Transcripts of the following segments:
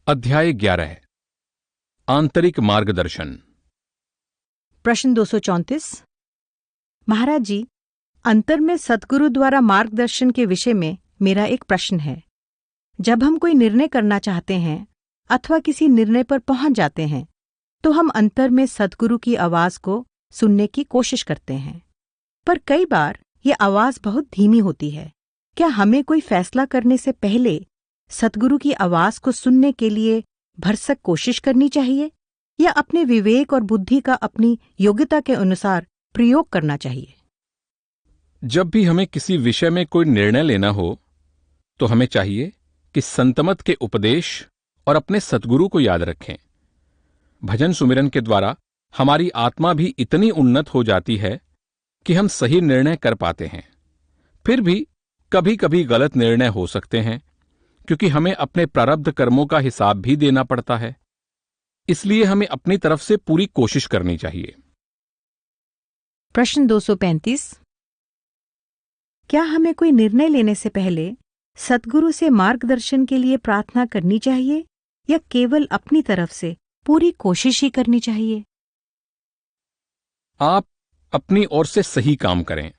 अध्याय 11 आंतरिक मार्गदर्शन। प्रश्न 234। महाराज जी, अंतर में सद्गुरु द्वारा मार्गदर्शन के विषय में मेरा एक प्रश्न है। जब हम कोई निर्णय करना चाहते हैं अथवा किसी निर्णय पर पहुंच जाते हैं तो हम अंतर में सद्गुरु की आवाज को सुनने की कोशिश करते हैं, पर कई बार ये आवाज बहुत धीमी होती है। क्या हमें कोई फैसला करने से पहले सद्गुरु की आवाज को सुनने के लिए भरसक कोशिश करनी चाहिए या अपने विवेक और बुद्धि का अपनी योग्यता के अनुसार प्रयोग करना चाहिए? जब भी हमें किसी विषय में कोई निर्णय लेना हो तो हमें चाहिए कि संतमत के उपदेश और अपने सद्गुरु को याद रखें। भजन सुमिरन के द्वारा हमारी आत्मा भी इतनी उन्नत हो जाती है कि हम सही निर्णय कर पाते हैं। फिर भी कभी कभी गलत निर्णय हो सकते हैं, क्योंकि हमें अपने प्रारब्ध कर्मों का हिसाब भी देना पड़ता है। इसलिए हमें अपनी तरफ से पूरी कोशिश करनी चाहिए। प्रश्न 235। क्या हमें कोई निर्णय लेने से पहले सद्गुरु से मार्गदर्शन के लिए प्रार्थना करनी चाहिए या केवल अपनी तरफ से पूरी कोशिश ही करनी चाहिए? आप अपनी ओर से सही काम करें।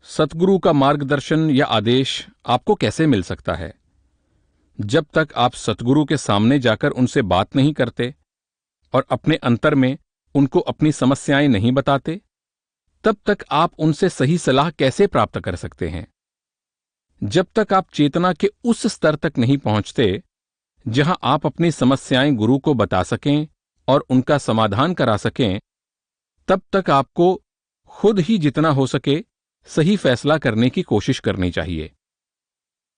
सद्गुरु का मार्गदर्शन या आदेश आपको कैसे मिल सकता है? जब तक आप सद्गुरु के सामने जाकर उनसे बात नहीं करते और अपने अंतर में उनको अपनी समस्याएं नहीं बताते, तब तक आप उनसे सही सलाह कैसे प्राप्त कर सकते हैं? जब तक आप चेतना के उस स्तर तक नहीं पहुंचते जहां आप अपनी समस्याएं गुरु को बता सकें और उनका समाधान करा सकें, तब तक आपको खुद ही जितना हो सके सही फैसला करने की कोशिश करनी चाहिए।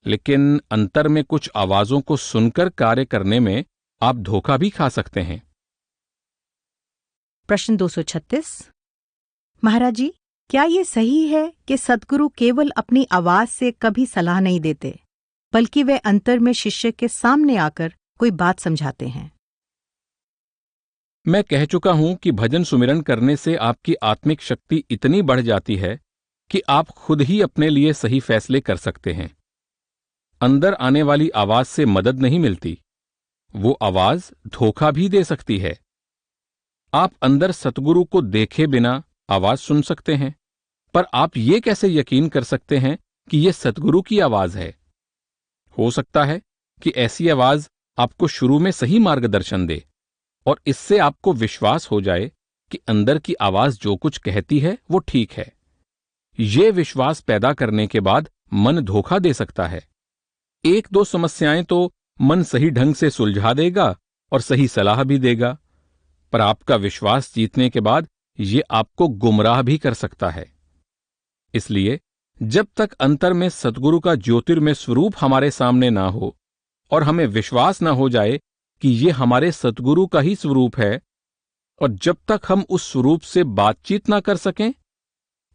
लेकिन अंतर में कुछ आवाजों को सुनकर कार्य करने में आप धोखा भी खा सकते हैं। प्रश्न 236। महाराज जी, क्या ये सही है कि सद्गुरु केवल अपनी आवाज से कभी सलाह नहीं देते, बल्कि वे अंतर में शिष्य के सामने आकर कोई बात समझाते हैं? मैं कह चुका हूं कि भजन सुमिरन करने से आपकी आत्मिक शक्ति इतनी बढ़ जाती है कि आप खुद ही अपने लिए सही फैसले कर सकते हैं। अंदर आने वाली आवाज से मदद नहीं मिलती, वो आवाज धोखा भी दे सकती है। आप अंदर सतगुरु को देखे बिना आवाज सुन सकते हैं, पर आप ये कैसे यकीन कर सकते हैं कि यह सतगुरु की आवाज है? हो सकता है कि ऐसी आवाज आपको शुरू में सही मार्गदर्शन दे और इससे आपको विश्वास हो जाए कि अंदर की आवाज जो कुछ कहती है वो ठीक है। ये विश्वास पैदा करने के बाद मन धोखा दे सकता है। एक दो समस्याएं तो मन सही ढंग से सुलझा देगा और सही सलाह भी देगा, पर आपका विश्वास जीतने के बाद ये आपको गुमराह भी कर सकता है। इसलिए जब तक अंतर में सद्गुरु का ज्योतिर्मय स्वरूप हमारे सामने ना हो और हमें विश्वास ना हो जाए कि ये हमारे सद्गुरु का ही स्वरूप है, और जब तक हम उस स्वरूप से बातचीत ना कर सकें,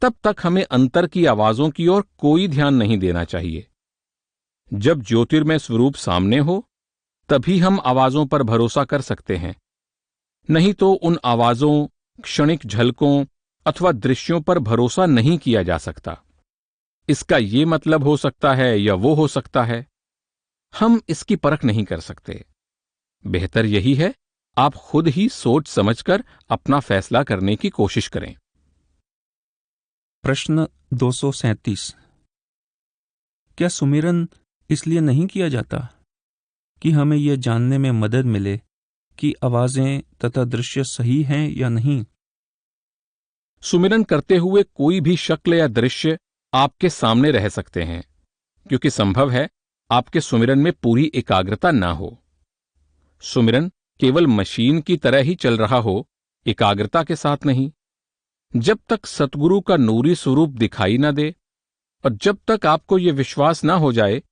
तब तक हमें अंतर की आवाजों की ओर कोई ध्यान नहीं देना चाहिए। जब ज्योतिर्मय स्वरूप सामने हो तभी हम आवाजों पर भरोसा कर सकते हैं, नहीं तो उन आवाजों, क्षणिक झलकों अथवा दृश्यों पर भरोसा नहीं किया जा सकता। इसका ये मतलब हो सकता है या वो हो सकता है, हम इसकी परख नहीं कर सकते। बेहतर यही है आप खुद ही सोच समझकर अपना फैसला करने की कोशिश करें। प्रश्न 237। क्या सुमिरन इसलिए नहीं किया जाता कि हमें यह जानने में मदद मिले कि आवाजें तथा दृश्य सही हैं या नहीं? सुमिरन करते हुए कोई भी शक्ल या दृश्य आपके सामने रह सकते हैं, क्योंकि संभव है आपके सुमिरन में पूरी एकाग्रता ना हो। सुमिरन केवल मशीन की तरह ही चल रहा हो, एकाग्रता के साथ नहीं। जब तक सतगुरु का नूरी स्वरूप दिखाई ना दे और जब तक आपको यह विश्वास ना हो जाए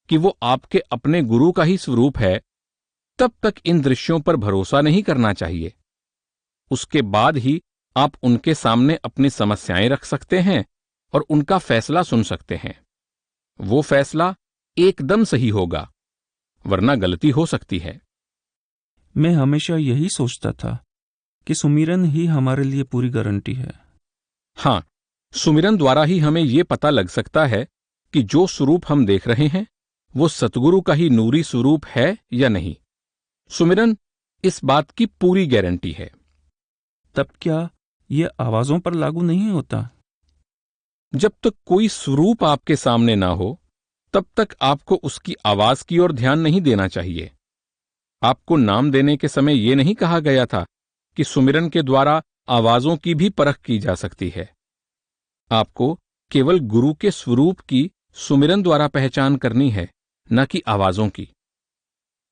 कि वो आपके अपने गुरु का ही स्वरूप है, तब तक इन दृश्यों पर भरोसा नहीं करना चाहिए। उसके बाद ही आप उनके सामने अपनी समस्याएं रख सकते हैं और उनका फैसला सुन सकते हैं। वो फैसला एकदम सही होगा, वरना गलती हो सकती है। मैं हमेशा यही सोचता था कि सुमिरन ही हमारे लिए पूरी गारंटी है। हां, सुमिरन द्वारा ही हमें यह पता लग सकता है कि जो स्वरूप हम देख रहे हैं वो सतगुरु का ही नूरी स्वरूप है या नहीं। सुमिरन इस बात की पूरी गारंटी है। तब क्या यह आवाजों पर लागू नहीं होता? जब तक कोई स्वरूप आपके सामने ना हो, तब तक आपको उसकी आवाज की ओर ध्यान नहीं देना चाहिए। आपको नाम देने के समय यह नहीं कहा गया था कि सुमिरन के द्वारा आवाजों की भी परख की जा सकती है। आपको केवल गुरु के स्वरूप की सुमिरन द्वारा पहचान करनी है, न कि आवाजों की।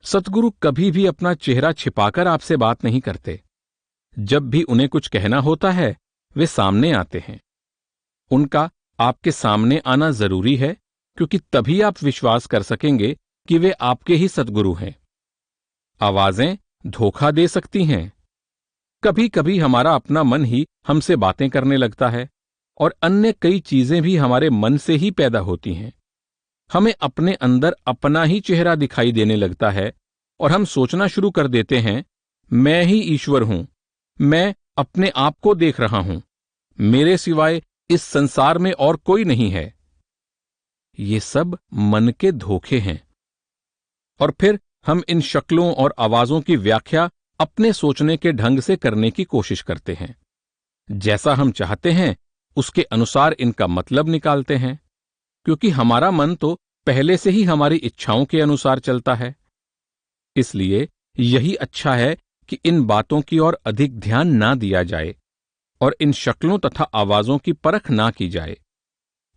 सतगुरु कभी भी अपना चेहरा छिपाकर आपसे बात नहीं करते। जब भी उन्हें कुछ कहना होता है, वे सामने आते हैं। उनका आपके सामने आना जरूरी है, क्योंकि तभी आप विश्वास कर सकेंगे कि वे आपके ही सतगुरु हैं। आवाजें धोखा दे सकती हैं। कभी कभी हमारा अपना मन ही हमसे बातें करने लगता है, और अन्य कई चीजें भी हमारे मन से ही पैदा होती हैं। हमें अपने अंदर अपना ही चेहरा दिखाई देने लगता है, और हम सोचना शुरू कर देते हैं, मैं ही ईश्वर हूं, मैं अपने आप को देख रहा हूं, मेरे सिवाय इस संसार में और कोई नहीं है। ये सब मन के धोखे हैं। और फिर हम इन शक्लों और आवाजों की व्याख्या अपने सोचने के ढंग से करने की कोशिश करते हैं। जैसा हम चाहते हैं उसके अनुसार इनका मतलब निकालते हैं, क्योंकि हमारा मन तो पहले से ही हमारी इच्छाओं के अनुसार चलता है। इसलिए यही अच्छा है कि इन बातों की ओर अधिक ध्यान ना दिया जाए और इन शक्लों तथा आवाजों की परख ना की जाए।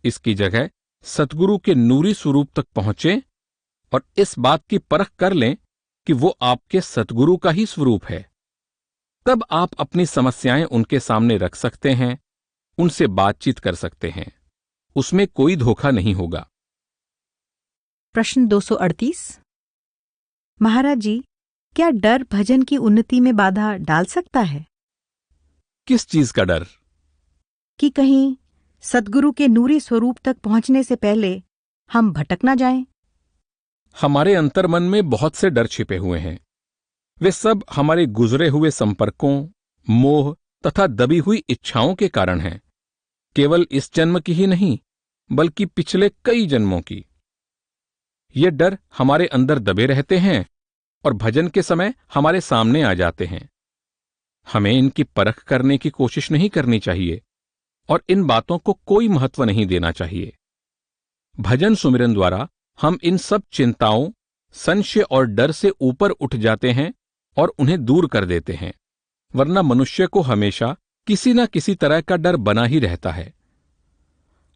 इसकी जगह सतगुरु के नूरी स्वरूप तक पहुंचें और इस बात की परख कर लें कि वो आपके सतगुरु का ही स्वरूप है। तब आप अपनी समस्याएं उनके सामने रख सकते हैं, उनसे बातचीत कर सकते हैं। उसमें कोई धोखा नहीं होगा। प्रश्न 238। महाराज जी, क्या डर भजन की उन्नति में बाधा डाल सकता है? किस चीज का डर? कि कहीं सद्गुरु के नूरी स्वरूप तक पहुंचने से पहले हम भटक ना जाएं? हमारे अंतर्मन में बहुत से डर छिपे हुए हैं। वे सब हमारे गुजरे हुए संपर्कों, मोह तथा दबी हुई इच्छाओं के कारण हैं। केवल इस जन्म की ही नहीं, बल्कि पिछले कई जन्मों की। ये डर हमारे अंदर दबे रहते हैं और भजन के समय हमारे सामने आ जाते हैं। हमें इनकी परख करने की कोशिश नहीं करनी चाहिए और इन बातों को कोई महत्व नहीं देना चाहिए। भजन सुमिरन द्वारा हम इन सब चिंताओं, संशय और डर से ऊपर उठ जाते हैं और उन्हें दूर कर देते हैं, वरना मनुष्य को हमेशा किसी न किसी तरह का डर बना ही रहता है।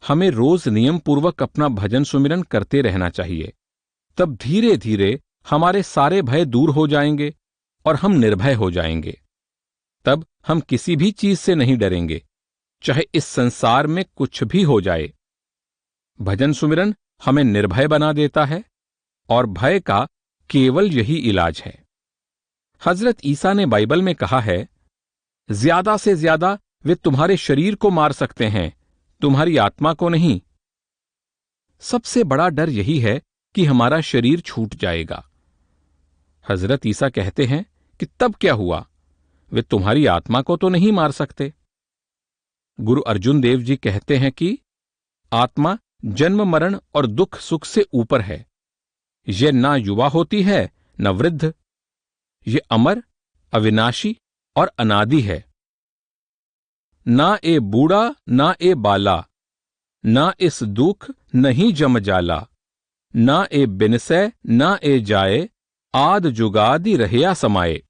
हमें रोज नियम पूर्वक अपना भजन सुमिरन करते रहना चाहिए। तब धीरे धीरे हमारे सारे भय दूर हो जाएंगे और हम निर्भय हो जाएंगे। तब हम किसी भी चीज से नहीं डरेंगे, चाहे इस संसार में कुछ भी हो जाए। भजन सुमिरन हमें निर्भय बना देता है और भय का केवल यही इलाज है। हजरत ईसा ने बाइबल में कहा है, ज्यादा से ज्यादा वे तुम्हारे शरीर को मार सकते हैं, तुम्हारी आत्मा को नहीं। सबसे बड़ा डर यही है कि हमारा शरीर छूट जाएगा। हजरत ईसा कहते हैं कि तब क्या हुआ, वे तुम्हारी आत्मा को तो नहीं मार सकते। गुरु अर्जुन देव जी कहते हैं कि आत्मा जन्म मरण और दुख सुख से ऊपर है। यह ना युवा होती है न वृद्ध। ये अमर, अविनाशी और अनादि है। ना ए बूढ़ा ना ए बाला, ना इस दुख नहीं जम जाला, ना ए बिनसै ना ए जाए, आद जुगादि रहया समाए।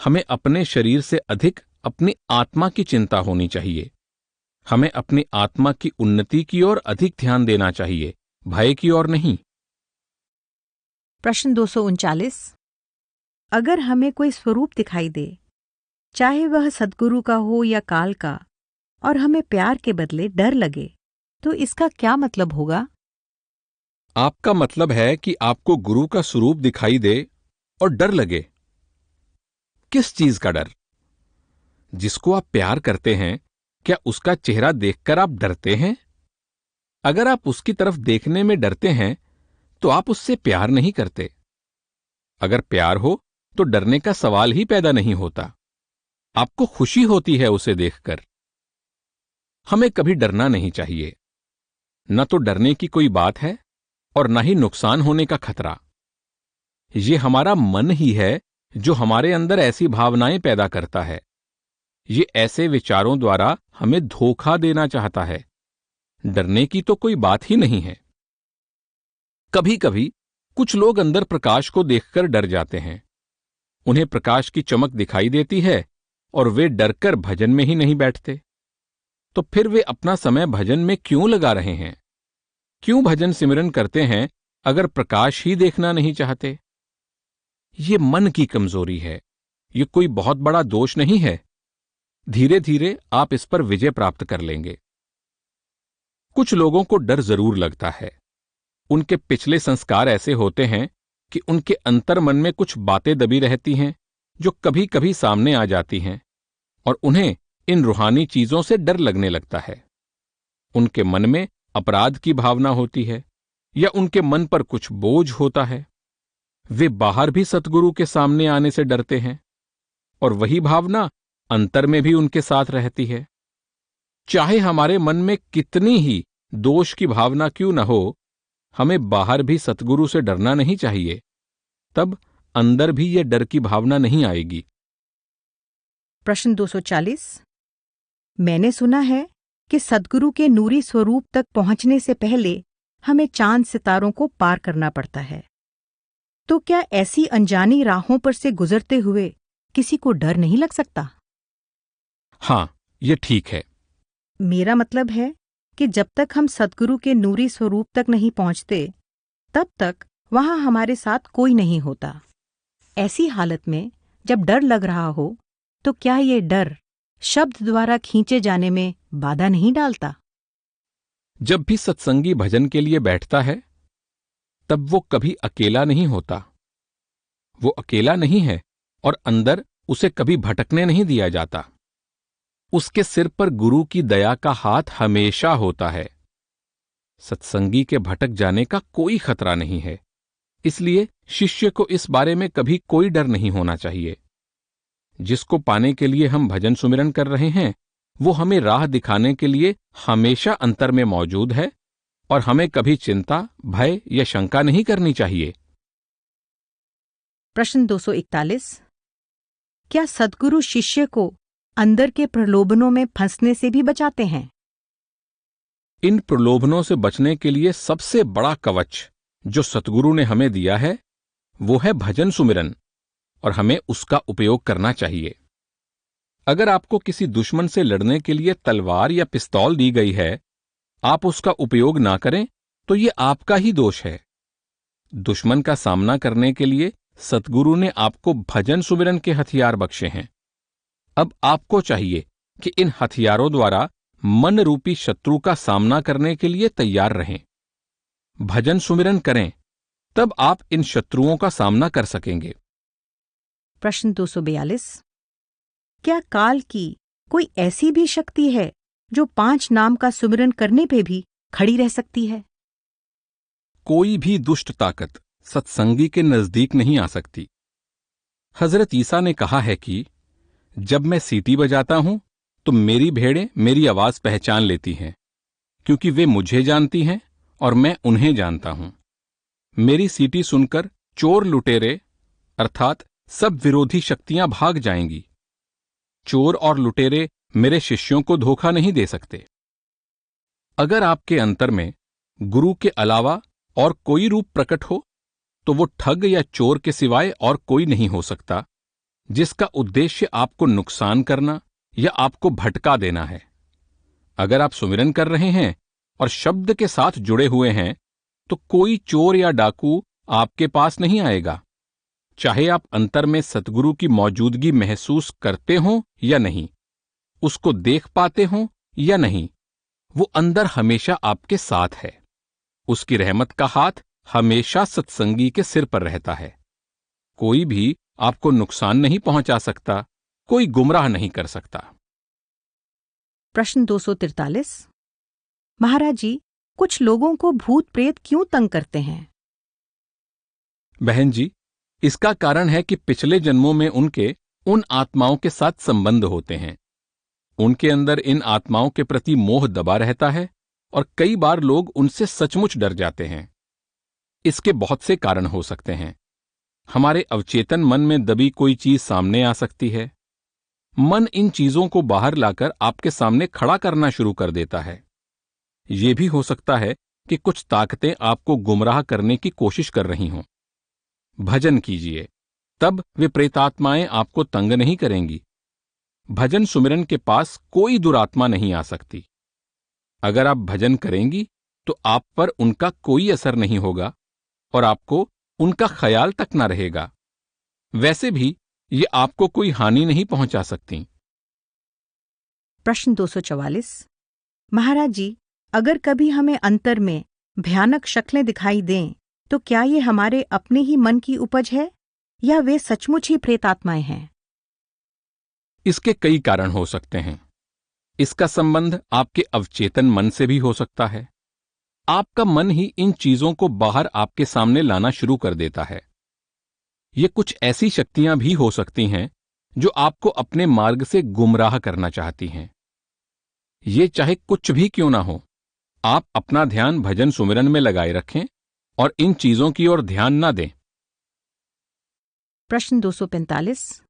हमें अपने शरीर से अधिक अपनी आत्मा की चिंता होनी चाहिए। हमें अपनी आत्मा की उन्नति की ओर अधिक ध्यान देना चाहिए, भय की ओर नहीं। प्रश्न 239। अगर हमें कोई स्वरूप दिखाई दे, चाहे वह सद्गुरु का हो या काल का, और हमें प्यार के बदले डर लगे, तो इसका क्या मतलब होगा? आपका मतलब है कि आपको गुरु का स्वरूप दिखाई दे और डर लगे। किस चीज का डर? जिसको आप प्यार करते हैं, क्या उसका चेहरा देखकर आप डरते हैं? अगर आप उसकी तरफ देखने में डरते हैं, तो आप उससे प्यार नहीं करते। अगर प्यार हो तो डरने का सवाल ही पैदा नहीं होता। आपको खुशी होती है उसे देखकर। हमें कभी डरना नहीं चाहिए। न तो डरने की कोई बात है और न ही नुकसान होने का खतरा। ये हमारा मन ही है जो हमारे अंदर ऐसी भावनाएं पैदा करता है। ये ऐसे विचारों द्वारा हमें धोखा देना चाहता है। डरने की तो कोई बात ही नहीं है। कभी कभी कुछ लोग अंदर प्रकाश को देखकर डर जाते हैं। उन्हें प्रकाश की चमक दिखाई देती है और वे डरकर भजन में ही नहीं बैठते। तो फिर वे अपना समय भजन में क्यों लगा रहे हैं? क्यों भजन सिमरन करते हैं अगर प्रकाश ही देखना नहीं चाहते? ये मन की कमजोरी है। ये कोई बहुत बड़ा दोष नहीं है। धीरे धीरे आप इस पर विजय प्राप्त कर लेंगे। कुछ लोगों को डर जरूर लगता है। उनके पिछले संस्कार ऐसे होते हैं कि उनके अंतर मन में कुछ बातें दबी रहती हैं जो कभी कभी सामने आ जाती हैं और उन्हें इन रूहानी चीजों से डर लगने लगता है। उनके मन में अपराध की भावना होती है या उनके मन पर कुछ बोझ होता है। वे बाहर भी सतगुरु के सामने आने से डरते हैं और वही भावना अंतर में भी उनके साथ रहती है। चाहे हमारे मन में कितनी ही दोष की भावना क्यों न हो, हमें बाहर भी सतगुरु से डरना नहीं चाहिए। तब अंदर भी यह डर की भावना नहीं आएगी। प्रश्न 240। मैंने सुना है कि सद्गुरु के नूरी स्वरूप तक पहुंचने से पहले हमें चांद सितारों को पार करना पड़ता है। तो क्या ऐसी अनजानी राहों पर से गुजरते हुए किसी को डर नहीं लग सकता? हां, यह ठीक है। मेरा मतलब है कि जब तक हम सद्गुरु के नूरी स्वरूप तक नहीं पहुंचते, तब तक वहां हमारे साथ कोई नहीं होता। ऐसी हालत में जब डर लग रहा हो, तो क्या ये डर शब्द द्वारा खींचे जाने में बाधा नहीं डालता? जब भी सत्संगी भजन के लिए बैठता है, तब वो कभी अकेला नहीं होता। वो अकेला नहीं है और अंदर उसे कभी भटकने नहीं दिया जाता। उसके सिर पर गुरु की दया का हाथ हमेशा होता है। सत्संगी के भटक जाने का कोई खतरा नहीं है। इसलिए शिष्य को इस बारे में कभी कोई डर नहीं होना चाहिए। जिसको पाने के लिए हम भजन सुमिरन कर रहे हैं, वो हमें राह दिखाने के लिए हमेशा अंतर में मौजूद है और हमें कभी चिंता, भय या शंका नहीं करनी चाहिए। प्रश्न 241। क्या सद्गुरु शिष्य को अंदर के प्रलोभनों में फंसने से भी बचाते हैं? इन प्रलोभनों से बचने के लिए सबसे बड़ा कवच जो सतगुरु ने हमें दिया है, वो है भजन सुमिरन, और हमें उसका उपयोग करना चाहिए। अगर आपको किसी दुश्मन से लड़ने के लिए तलवार या पिस्तौल दी गई है, आप उसका उपयोग ना करें तो ये आपका ही दोष है। दुश्मन का सामना करने के लिए सतगुरु ने आपको भजन सुमिरन के हथियार बख्शे हैं। अब आपको चाहिए कि इन हथियारों द्वारा मन रूपी शत्रु का सामना करने के लिए तैयार रहें। भजन सुमिरन करें, तब आप इन शत्रुओं का सामना कर सकेंगे। प्रश्न 242। क्या काल की कोई ऐसी भी शक्ति है जो 5 नाम का सुमिरन करने पे भी खड़ी रह सकती है? कोई भी दुष्ट ताकत सत्संगी के नजदीक नहीं आ सकती। हजरत ईसा ने कहा है कि जब मैं सीटी बजाता हूं तो मेरी भेड़ें मेरी आवाज पहचान लेती हैं, क्योंकि वे मुझे जानती हैं और मैं उन्हें जानता हूं। मेरी सीटी सुनकर चोर लुटेरे अर्थात सब विरोधी शक्तियां भाग जाएंगी। चोर और लुटेरे मेरे शिष्यों को धोखा नहीं दे सकते। अगर आपके अंतर में गुरु के अलावा और कोई रूप प्रकट हो, तो वो ठग या चोर के सिवाय और कोई नहीं हो सकता, जिसका उद्देश्य आपको नुकसान करना या आपको भटका देना है। अगर आप सुमिरन कर रहे हैं और शब्द के साथ जुड़े हुए हैं, तो कोई चोर या डाकू आपके पास नहीं आएगा, चाहे आप अंतर में सतगुरु की मौजूदगी महसूस करते हों या नहीं, उसको देख पाते हों या नहीं, वो अंदर हमेशा आपके साथ है। उसकी रहमत का हाथ हमेशा सत्संगी के सिर पर रहता है। कोई भी आपको नुकसान नहीं पहुंचा सकता, कोई गुमराह नहीं कर सकता। प्रश्न 243। महाराज जी, कुछ लोगों को भूत प्रेत क्यों तंग करते हैं? बहन जी, इसका कारण है कि पिछले जन्मों में उनके उन आत्माओं के साथ संबंध होते हैं। उनके अंदर इन आत्माओं के प्रति मोह दबा रहता है और कई बार लोग उनसे सचमुच डर जाते हैं। इसके बहुत से कारण हो सकते हैं। हमारे अवचेतन मन में दबी कोई चीज सामने आ सकती है। मन इन चीजों को बाहर लाकर आपके सामने खड़ा करना शुरू कर देता है। यह भी हो सकता है कि कुछ ताकतें आपको गुमराह करने की कोशिश कर रही हों। भजन कीजिए, तब वे प्रेतात्माएं आपको तंग नहीं करेंगी। भजन सुमिरन के पास कोई दुरात्मा नहीं आ सकती। अगर आप भजन करेंगी तो आप पर उनका कोई असर नहीं होगा और आपको उनका ख्याल तक न रहेगा। वैसे भी ये आपको कोई हानि नहीं पहुंचा सकती। प्रश्न 244। महाराज जी, अगर कभी हमें अंतर में भयानक शक्लें दिखाई दें तो क्या ये हमारे अपने ही मन की उपज है या वे सचमुच ही प्रेतात्माएं हैं? इसके कई कारण हो सकते हैं। इसका संबंध आपके अवचेतन मन से भी हो सकता है। आपका मन ही इन चीजों को बाहर आपके सामने लाना शुरू कर देता है। ये कुछ ऐसी शक्तियां भी हो सकती हैं जो आपको अपने मार्ग से गुमराह करना चाहती हैं। ये चाहे कुछ भी क्यों ना हो, आप अपना ध्यान भजन सुमिरन में लगाए रखें और इन चीजों की ओर ध्यान ना दें। प्रश्न 245।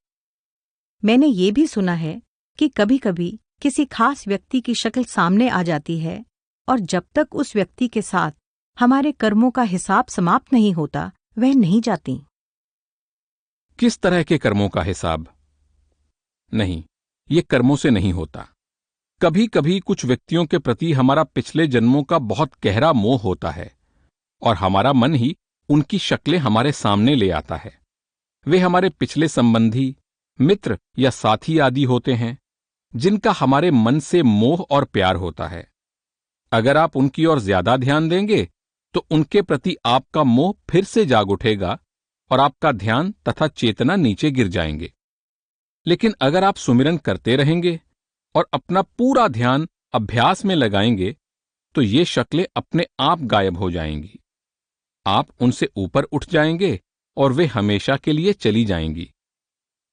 मैंने ये भी सुना है कि कभी-कभी किसी खास व्यक्ति की शक्ल सामने आ जाती है और जब तक उस व्यक्ति के साथ हमारे कर्मों का हिसाब समाप्त नहीं होता, वह नहीं जाती। किस तरह के कर्मों का हिसाब? नहीं, ये कर्मों से नहीं होता। कभी कभी कुछ व्यक्तियों के प्रति हमारा पिछले जन्मों का बहुत गहरा मोह होता है और हमारा मन ही उनकी शक्लें हमारे सामने ले आता है। वे हमारे पिछले संबंधी, मित्र या साथी आदि होते हैं जिनका हमारे मन से मोह और प्यार होता है। अगर आप उनकी ओर ज्यादा ध्यान देंगे तो उनके प्रति आपका मोह फिर से जाग उठेगा और आपका ध्यान तथा चेतना नीचे गिर जाएंगे। लेकिन अगर आप सुमिरन करते रहेंगे और अपना पूरा ध्यान अभ्यास में लगाएंगे तो ये शक्लें अपने आप गायब हो जाएंगी। आप उनसे ऊपर उठ जाएंगे और वे हमेशा के लिए चली जाएंगी।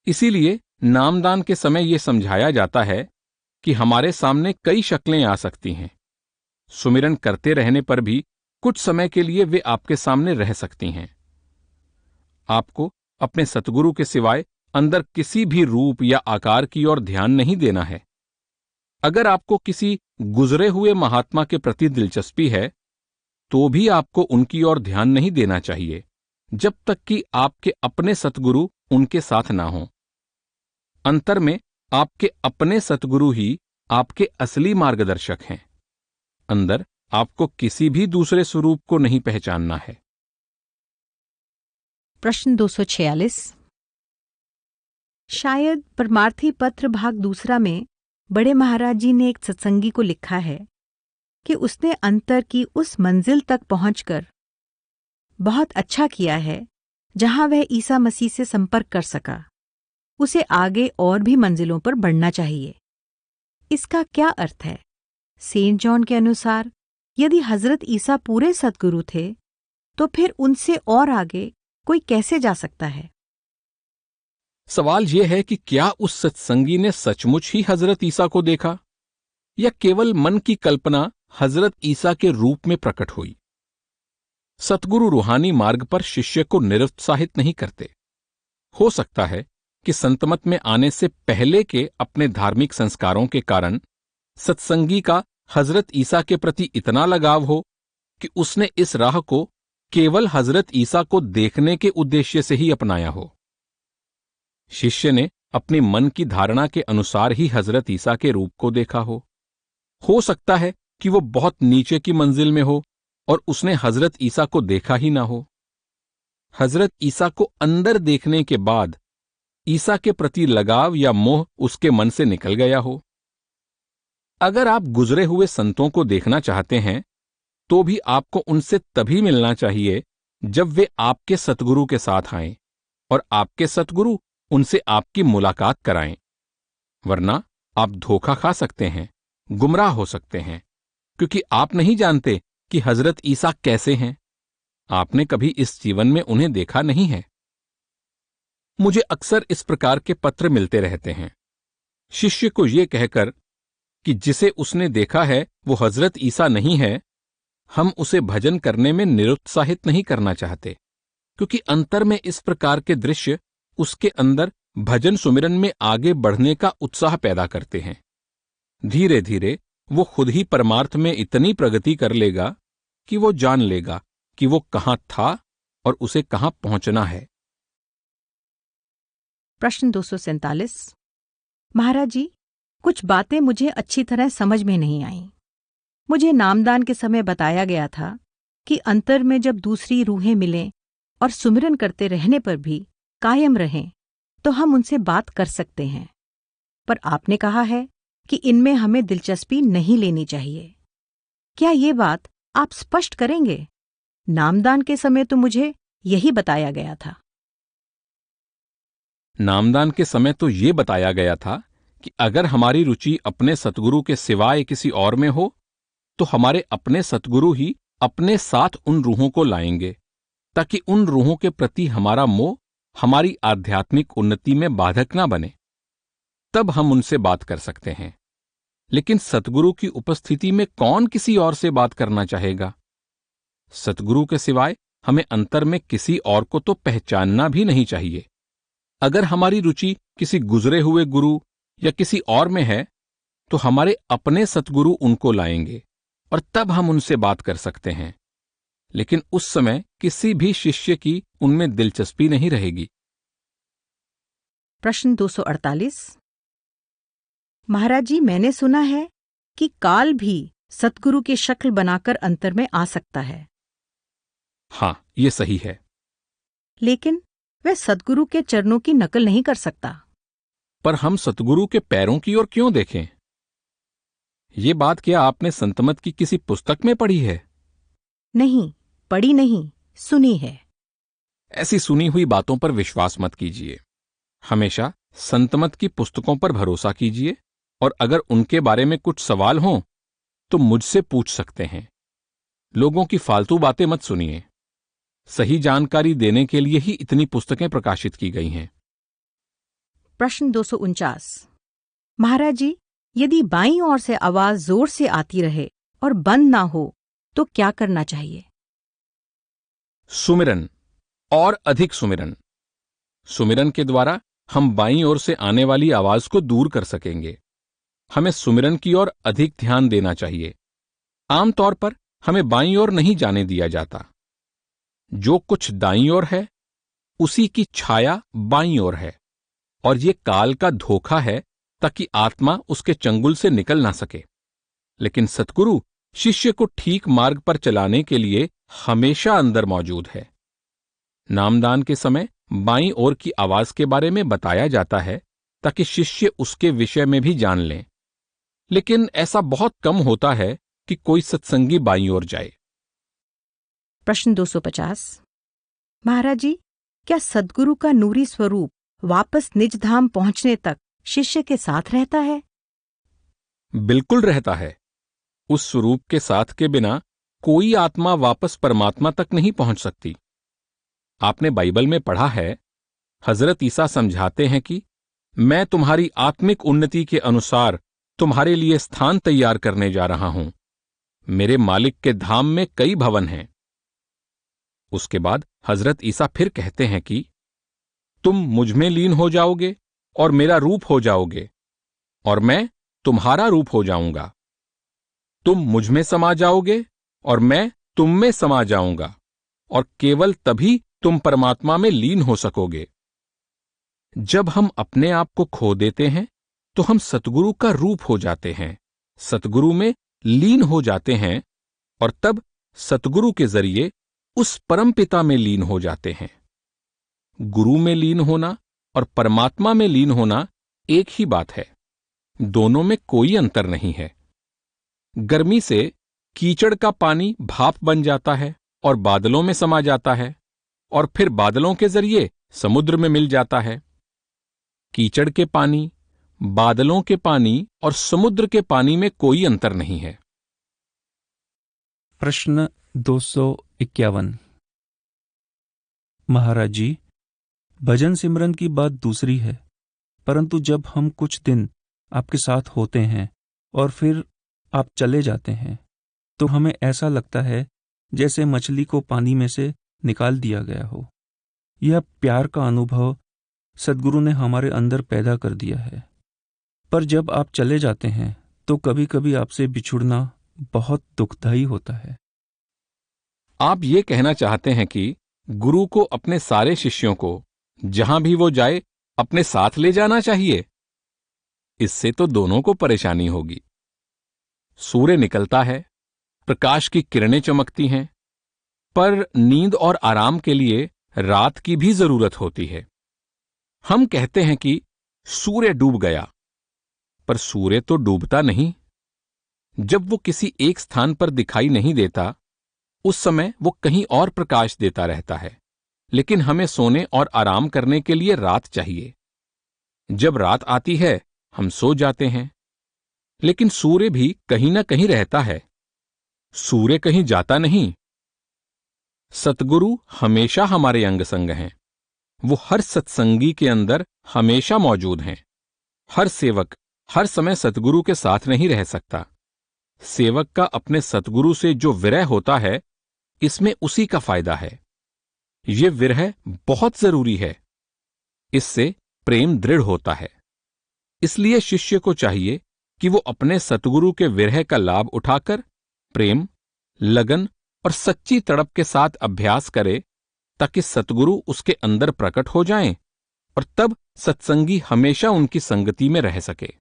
इसीलिए नामदान के समय यह समझाया जाता है कि हमारे सामने कई शक्लें आ सकती हैं। सुमिरन करते रहने पर भी कुछ समय के लिए वे आपके सामने रह सकती हैं। आपको अपने सतगुरु के सिवाय अंदर किसी भी रूप या आकार की ओर ध्यान नहीं देना है। अगर आपको किसी गुजरे हुए महात्मा के प्रति दिलचस्पी है तो भी आपको उनकी ओर ध्यान नहीं देना चाहिए जब तक कि आपके अपने सतगुरु उनके साथ ना हों। अंतर में आपके अपने सतगुरु ही आपके असली मार्गदर्शक हैं। अंदर आपको किसी भी दूसरे स्वरूप को नहीं पहचानना है। प्रश्न 246। शायद परमार्थी पत्र भाग दूसरा में बड़े महाराज जी ने एक सत्संगी को लिखा है कि उसने अंतर की उस मंजिल तक पहुंचकर बहुत अच्छा किया है जहां वह ईसा मसीह से संपर्क कर सका। उसे आगे और भी मंजिलों पर बढ़ना चाहिए। इसका क्या अर्थ है? सेंट जॉन के अनुसार यदि हजरत ईसा पूरे सद्गुरु थे तो फिर उनसे और आगे कोई कैसे जा सकता है? सवाल यह है कि क्या उस सत्संगी ने सचमुच ही हजरत ईसा को देखा या केवल मन की कल्पना हजरत ईसा के रूप में प्रकट हुई? सतगुरु रूहानी मार्ग पर शिष्य को निरुत्साहित नहीं करते। हो सकता है कि संतमत में आने से पहले के अपने धार्मिक संस्कारों के कारण सत्संगी का हजरत ईसा के प्रति इतना लगाव हो कि उसने इस राह को केवल हजरत ईसा को देखने के उद्देश्य से ही अपनाया हो। शिष्य ने अपनी मन की धारणा के अनुसार ही हजरत ईसा के रूप को देखा हो। हो सकता है कि वो बहुत नीचे की मंजिल में हो और उसने हजरत ईसा को देखा ही ना हो। हजरत ईसा को अंदर देखने के बाद ईसा के प्रति लगाव या मोह उसके मन से निकल गया हो। अगर आप गुजरे हुए संतों को देखना चाहते हैं तो भी आपको उनसे तभी मिलना चाहिए जब वे आपके सतगुरु के साथ आएं और आपके सतगुरु उनसे आपकी मुलाकात कराएं। वरना आप धोखा खा सकते हैं, गुमराह हो सकते हैं, क्योंकि आप नहीं जानते कि हजरत ईसा कैसे हैं। आपने कभी इस जीवन में उन्हें देखा नहीं है। मुझे अक्सर इस प्रकार के पत्र मिलते रहते हैं, शिष्य को यह कहकर कि जिसे उसने देखा है वो हजरत ईसा नहीं है। हम उसे भजन करने में निरुत्साहित नहीं करना चाहते। क्योंकि अंतर में इस प्रकार के दृश्य उसके अंदर भजन सुमिरन में आगे बढ़ने का उत्साह पैदा करते हैं। धीरे धीरे वो खुद ही परमार्थ में इतनी प्रगति कर लेगा कि वो जान लेगा कि वो कहाँ था और उसे कहाँ पहुंचना है। प्रश्न 247। महाराज जी, कुछ बातें मुझे अच्छी तरह समझ में नहीं आईं। मुझे नामदान के समय बताया गया था कि अंतर में जब दूसरी रूहें मिलें और सुमिरन करते रहने पर भी कायम रहें तो हम उनसे बात कर सकते हैं, पर आपने कहा है कि इनमें हमें दिलचस्पी नहीं लेनी चाहिए। क्या ये बात आप स्पष्ट करेंगे? नामदान के समय तो मुझे यही बताया गया था। नामदान के समय तो ये बताया गया था कि अगर हमारी रुचि अपने सतगुरु के सिवाय किसी और में हो तो हमारे अपने सतगुरु ही अपने साथ उन रूहों को लाएंगे, ताकि उन रूहों के प्रति हमारा मोह हमारी आध्यात्मिक उन्नति में बाधक ना बने। तब हम उनसे बात कर सकते हैं। लेकिन सतगुरु की उपस्थिति में कौन किसी और से बात करना चाहेगा? सतगुरु के सिवाय हमें अंतर में किसी और को तो पहचानना भी नहीं चाहिए। अगर हमारी रुचि किसी गुजरे हुए गुरु या किसी और में है तो हमारे अपने सतगुरु उनको लाएंगे और तब हम उनसे बात कर सकते हैं। लेकिन उस समय किसी भी शिष्य की उनमें दिलचस्पी नहीं रहेगी। प्रश्न 248। महाराज जी, मैंने सुना है कि काल भी सतगुरु की शक्ल बनाकर अंतर में आ सकता है। हाँ, ये सही है। लेकिन वह सतगुरु के चरणों की नकल नहीं कर सकता। पर हम सतगुरु के पैरों की ओर क्यों देखें? ये बात क्या आपने संतमत की किसी पुस्तक में पढ़ी है? नहीं, पढ़ी नहीं, सुनी है। ऐसी सुनी हुई बातों पर विश्वास मत कीजिए। हमेशा संतमत की पुस्तकों पर भरोसा कीजिए, और अगर उनके बारे में कुछ सवाल हों तो मुझसे पूछ सकते हैं। लोगों की फालतू बातें मत सुनिए। सही जानकारी देने के लिए ही इतनी पुस्तकें प्रकाशित की गई हैं। प्रश्न 249। महाराज जी, यदि बाईं ओर से आवाज जोर से आती रहे और बंद ना हो तो क्या करना चाहिए? सुमिरन और अधिक सुमिरन। सुमिरन के द्वारा हम बाईं ओर से आने वाली आवाज को दूर कर सकेंगे। हमें सुमिरन की ओर अधिक ध्यान देना चाहिए। आमतौर पर हमें बाईं ओर नहीं जाने दिया जाता। जो कुछ दाईं ओर है उसी की छाया बाईं ओर है, और ये काल का धोखा है ताकि आत्मा उसके चंगुल से निकल ना सके। लेकिन सतगुरु शिष्य को ठीक मार्ग पर चलाने के लिए हमेशा अंदर मौजूद है। नामदान के समय बाईं ओर की आवाज के बारे में बताया जाता है ताकि शिष्य उसके विषय में भी जान लें। लेकिन ऐसा बहुत कम होता है कि कोई सत्संगी बाईं ओर जाए। प्रश्न 250। महाराज जी, क्या सद्गुरु का नूरी स्वरूप वापस निज धाम पहुंचने तक शिष्य के साथ रहता है? बिल्कुल रहता है। उस स्वरूप के साथ के बिना कोई आत्मा वापस परमात्मा तक नहीं पहुंच सकती। आपने बाइबल में पढ़ा है, हजरत ईसा समझाते हैं कि मैं तुम्हारी आत्मिक उन्नति के अनुसार तुम्हारे लिए स्थान तैयार करने जा रहा हूं। मेरे मालिक के धाम में कई भवन हैं। उसके बाद हजरत ईसा फिर कहते हैं कि तुम मुझ में लीन हो जाओगे और मेरा रूप हो जाओगे, और मैं तुम्हारा रूप हो जाऊंगा। तुम मुझ में समा जाओगे और मैं तुम में समा जाऊंगा, और केवल तभी तुम परमात्मा में लीन हो सकोगे। जब हम अपने आप को खो देते हैं तो हम सतगुरु का रूप हो जाते हैं, सतगुरु में लीन हो जाते हैं, और तब सतगुरु के जरिए उस परमपिता में लीन हो जाते हैं। गुरु में लीन होना और परमात्मा में लीन होना एक ही बात है। दोनों में कोई अंतर नहीं है। गर्मी से कीचड़ का पानी भाप बन जाता है और बादलों में समा जाता है, और फिर बादलों के जरिए समुद्र में मिल जाता है। कीचड़ के पानी, बादलों के पानी और समुद्र के पानी में कोई अंतर नहीं है। प्रश्न 251। महाराज जी, भजन सिमरन की बात दूसरी है, परंतु जब हम कुछ दिन आपके साथ होते हैं और फिर आप चले जाते हैं तो हमें ऐसा लगता है जैसे मछली को पानी में से निकाल दिया गया हो। यह प्यार का अनुभव सद्गुरु ने हमारे अंदर पैदा कर दिया है। पर जब आप चले जाते हैं तो कभी कभी आपसे बिछुड़ना बहुत दुखदायी होता है। आप ये कहना चाहते हैं कि गुरु को अपने सारे शिष्यों को जहां भी वो जाए अपने साथ ले जाना चाहिए। इससे तो दोनों को परेशानी होगी। सूर्य निकलता है, प्रकाश की किरणें चमकती हैं, पर नींद और आराम के लिए रात की भी जरूरत होती है। हम कहते हैं कि सूर्य डूब गया, पर सूर्य तो डूबता नहीं। जब वो किसी एक स्थान पर दिखाई नहीं देता, उस समय वो कहीं और प्रकाश देता रहता है। लेकिन हमें सोने और आराम करने के लिए रात चाहिए। जब रात आती है हम सो जाते हैं, लेकिन सूर्य भी कहीं ना कहीं रहता है। सूर्य कहीं जाता नहीं। सतगुरु हमेशा हमारे अंग संग हैं। वो हर सत्संगी के अंदर हमेशा मौजूद हैं। हर सेवक हर समय सतगुरु के साथ नहीं रह सकता। सेवक का अपने सतगुरु से जो विरह होता है, इसमें उसी का फायदा है। ये विरह बहुत जरूरी है। इससे प्रेम दृढ़ होता है। इसलिए शिष्य को चाहिए कि वो अपने सतगुरु के विरह का लाभ उठाकर प्रेम, लगन और सच्ची तड़प के साथ अभ्यास करे, ताकि सतगुरु उसके अंदर प्रकट हो जाएं और तब सत्संगी हमेशा उनकी संगति में रह सके।